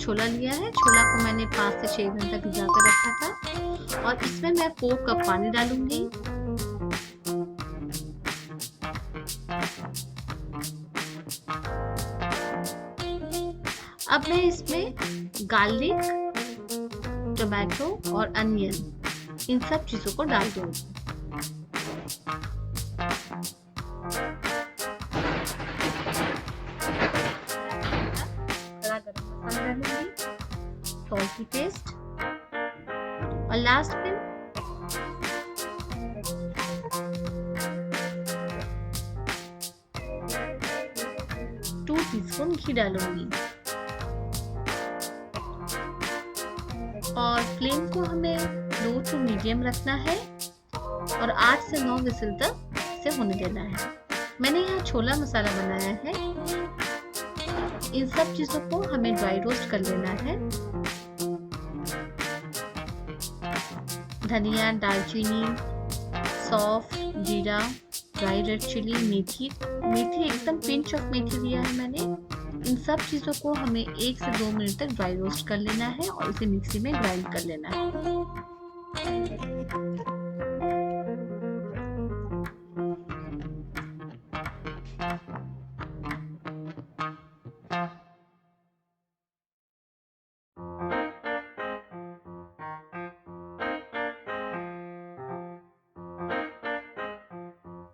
छोला लिया है। छोला को मैंने 5 से 6 घंटा भिगा कर रखा था और इसमें मैं 4 कप पानी डालूंगी। अब मैं इसमें गार्लिक, टोमेटो और अनियन इन सब चीजों को डाल दूंगी। गरम मसाला डालूंगी, सॉल्ट की पेस्ट और लास्ट में टू टीस्पून घी डालूंगी और फ्लेम को हमें लो टू मीडियम रखना है और 8 से 9 विसिल तक इसे होने देना है। मैंने यहाँ छोला मसाला बनाया है। इन सब चीजों को हमें ड्राई रोस्ट कर लेना है। धनिया, दालचीनी, सौंफ, जीरा, ड्राई रेड चिली, मेथी एकदम पिंच ऑफ मेथी लिया है मैंने। इन सब चीजों को हमें 1 से 2 मिनट तक ड्राई रोस्ट कर लेना है और इसे मिक्सी में ग्राइंड कर लेना है।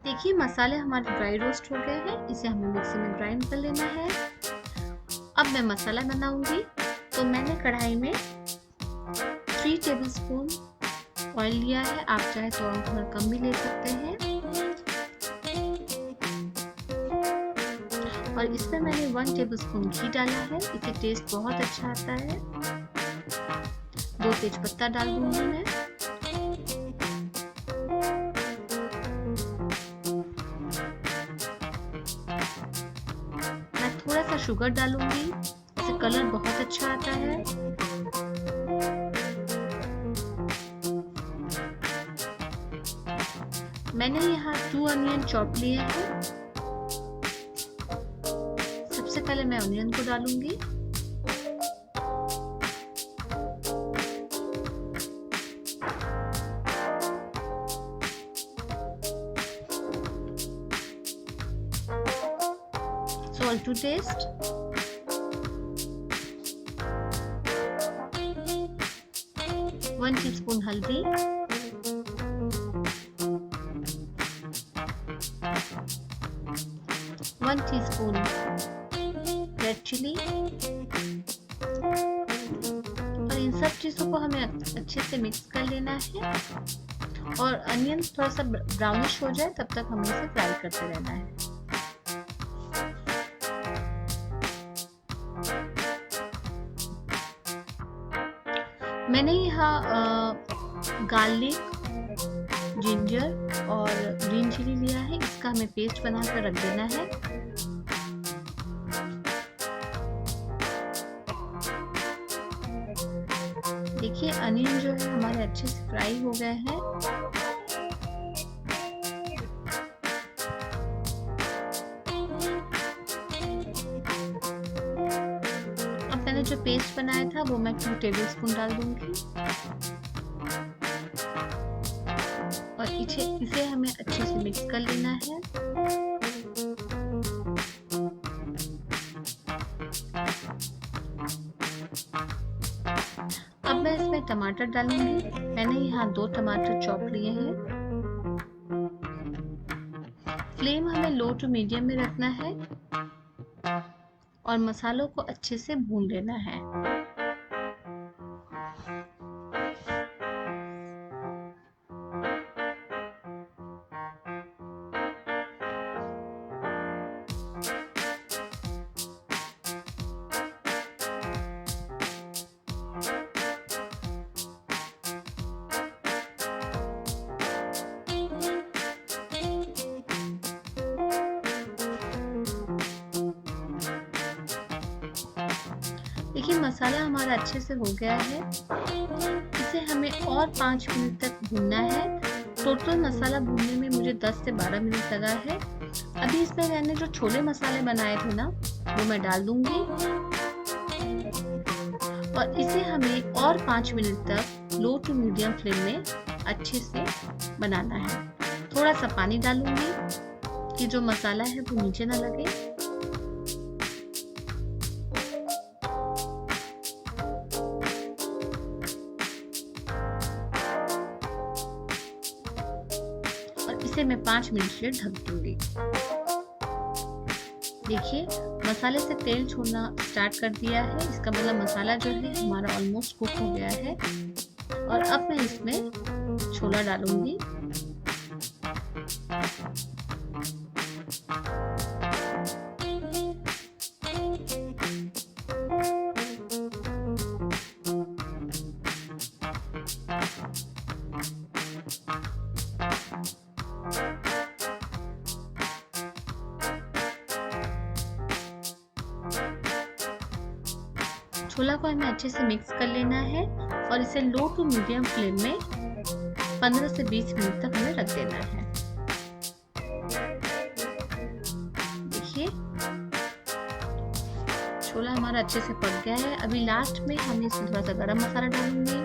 देखिए मसाले हमारे ड्राई रोस्ट हो गए हैं। इसे हमें मिक्सी में ग्राइंड कर लेना है। अब मैं मसाला बनाऊंगी। तो मैंने कढ़ाई में 3 टेबलस्पून ऑयल लिया है। आप चाहे तो और थोड़ा कम भी ले सकते हैं। और इसमें मैंने 1 टेबलस्पून घी डाला है। इससे टेस्ट बहुत अच्छा आता है। 2 तेजपत्ता डाल दूंगी मैं। थोड़ा सा शुगर डालूंगी, इससे कलर बहुत अच्छा आता है। मैंने यहाँ 2 अनियन चॉप लिए हैं। सबसे पहले मैं अनियन को डालूंगी। Salt to taste, 1 टीस्पून हल्दी, 1 टीस्पून रेड चिली और इन सब चीजों को हमें अच्छे से मिक्स कर लेना है और अनियन थोड़ा सा ब्राउनिश हो जाए तब तक हमें इसे फ्राई करते रहना है। मैंने यहाँ गार्लिक, जिंजर और ग्रीन चिली लिया है। इसका हमें पेस्ट बनाकर रख देना है। देखिए अनियन जो है हमारे अच्छे से फ्राई हो गए हैं। मैंने जो पेस्ट बनाया था वो मैं 2 टेबलस्पून डाल दूंगी और इसे हमें अच्छे से मिक्स कर लेना है। अब मैं इसमें टमाटर डालूंगी। मैंने यहाँ 2 टमाटर चॉप लिए हैं। फ्लेम हमें लो टू मीडियम में रखना है और मसालों को अच्छे से भून लेना है। देखिए मसाला हमारा अच्छे से हो गया है। इसे हमें और 5 मिनट तक भूनना है। टोटल मसाला भूनने में मुझे 10 से 12 मिनट लगा है। अभी इसमें मैंने जो छोले मसाले बनाए थे ना वो मैं डाल दूंगी। और इसे हमें और 5 मिनट तक लो टू मीडियम फ्लेम में अच्छे से बनाना है। थोड़ा सा पानी डालूंगी कि जो मसाला है वो नीचे ना लगे। और इसे मैं 5 मिनट के लिए ढक दूंगी। देखिए मसाले से तेल छोड़ना स्टार्ट कर दिया है, इसका मतलब मसाला जो है हमारा ऑलमोस्ट कुक हो गया है। और अब मैं इसमें छोला डालूंगी। छोला को हमें अच्छे से मिक्स कर लेना है और इसे लो टू मीडियम फ्लेम में 15 से 20 मिनट तक हमें रख देना है। देखिए छोला हमारा अच्छे से पक गया है। अभी लास्ट में हम इसमें थोड़ा सा गरम मसाला डालूंगी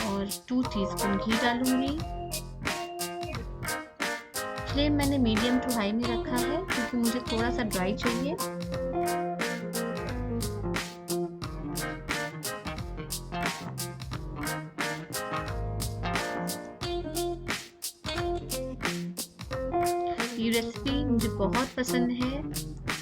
और 2 टीस्पून घी डालूंगी। फ्लेम मैंने मीडियम टू हाई में रखा है क्योंकि मुझे थोड़ा सा ड्राई चाहिए। ये रेसिपी मुझे बहुत पसंद है।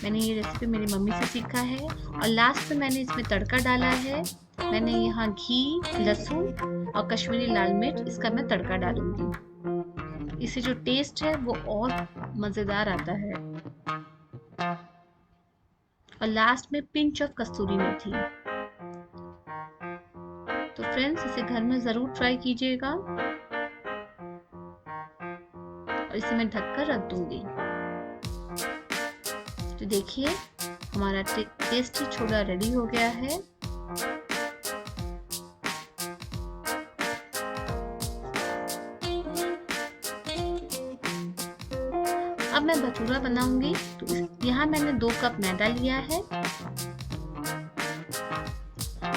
मैंने ये रेसिपी मेरी मम्मी से सीखा है। और लास्ट में मैंने इसमें तड़का डाला है। मैंने यहाँ घी, लहसुन और कश्मीरी लाल मिर्च, इसका मैं तड़का डालूंगी। इससे जो टेस्ट है वो और मज़ेदार आता है। और लास्ट में पिंच ऑफ कस्तूरी मेथी। तो फ्रेंड्स इसे घर में ज़रूर ट्राई कीजिएगा। और इसे मैं ढककर रख दूंगी। तो देखिए हमारा टेस्टी छोला रेडी हो गया है। अब मैं भटूरा बनाऊंगी। तो यहाँ मैंने 2 कप मैदा लिया है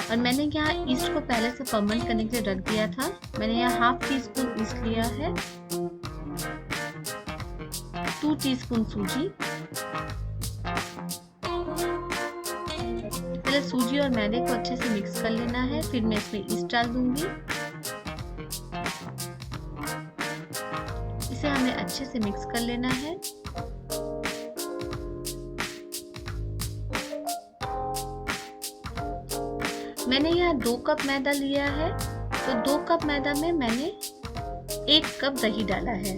और मैंने यहाँ ईस्ट को पहले से फर्मेंट करने के लिए रख दिया था। मैंने यहाँ हाफ टी स्पून ईस्ट लिया है, 2 टीस्पून सूजी। पहले सूजी और मैदे को अच्छे से मिक्स कर लेना है, फिर मैं इसमें ईस्ट डाल दूंगी। इसे हमें अच्छे से मिक्स कर लेना है। मैंने यहाँ 2 कप मैदा लिया है, तो 2 कप मैदा में मैंने 1 कप दही डाला है।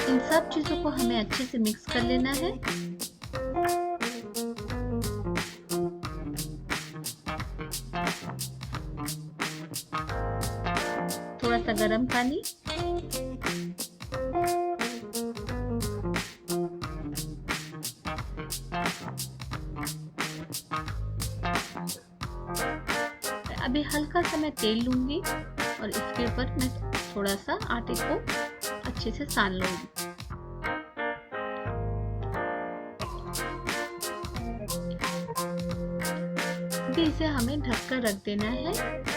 इन सब चीजों को हमें अच्छे से मिक्स कर लेना है। थोड़ा सा गर्म पानी, अभी हल्का सा मैं तेल लूंगी और इसके ऊपर मैं थोड़ा सा आटे को अच्छे से सान लूंगी। अभी इसे हमें ढककर रख देना है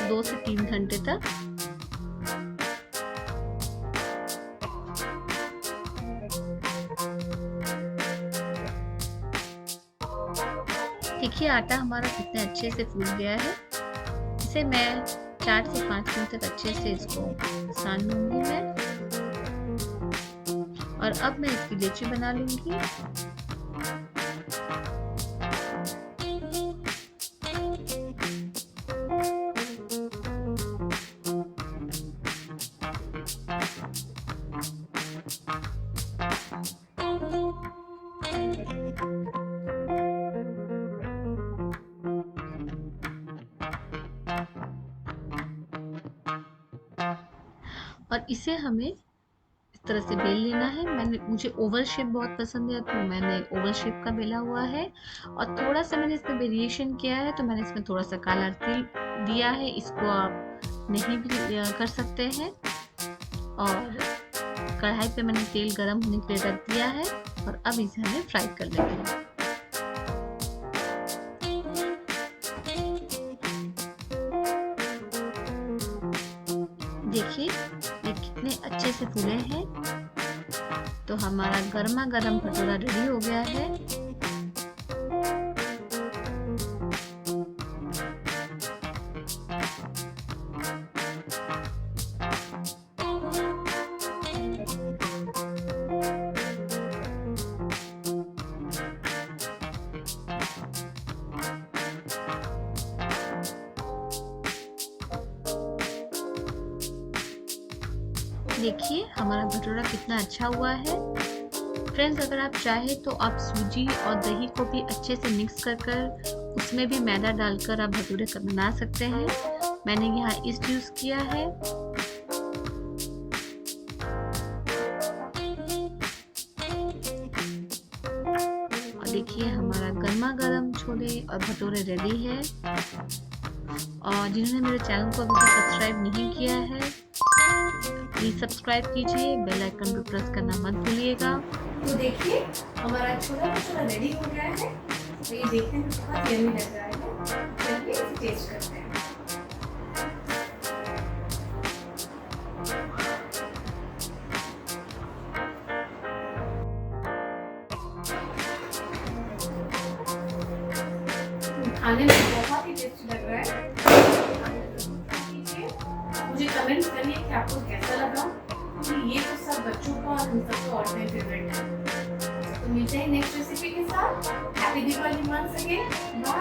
2 से 3 घंटे तक। देखिए आटा हमारा कितने अच्छे से फूल गया है। इसे मैं 4 से 5 मिनट तक अच्छे से इसको सान लूंगी मैं। और अब मैं इसकी लेची बना लूंगी। और इसे हमें इस तरह से बेल लेना है। मुझे ओवल शेप बहुत पसंद है, तो मैंने ओवल शेप का बेला हुआ है। और थोड़ा सा मैंने इसमें वेरिएशन किया है, तो मैंने इसमें थोड़ा सा काला तिल दिया है। इसको आप नहीं भी कर सकते हैं। और कढ़ाई पे मैंने तेल गरम होने के लिए रख दिया है। और अब इसे हमें फ्राई कर लेंगे। देखिए ये कितने अच्छे से फूले हैं। तो हमारा गर्मा गर्म भटूरा रेडी हो गया है। देखिए हमारा भटूरा कितना अच्छा हुआ है। फ्रेंड्स, अगर आप चाहें तो आप सूजी और दही को भी अच्छे से मिक्स कर उसमें भी मैदा डालकर आप भटूरे बना सकते हैं। मैंने यहाँ ईस्ट यूज किया है। और देखिए हमारा गर्मा गर्म छोले और भटूरे रेडी है। और जिन्होंने मेरे चैनल को अभी तक सब्सक्राइब नहीं किया है, प्लीज सब्सक्राइब कीजिए, बेल आइकन को प्रेस करना मत भूलिएगा। तो देखिए हमारा छोला भटूरा रेडी हो गया है। तो ये देखने में बहुत यम्मी लग रहा है। चलिए इसे टेस्ट करते हैं। खाने में बहुत ही टेस्टी लग रहा है। मुझे कमेंट करिए कि आपको कैसा लगा। ये तो सब बच्चों का और हम सबका ऑर्डिनरी फेवरेट है। तो मिलते हैं नेक्स्ट रेसिपी के साथ। Happy Diwali once again. Bye.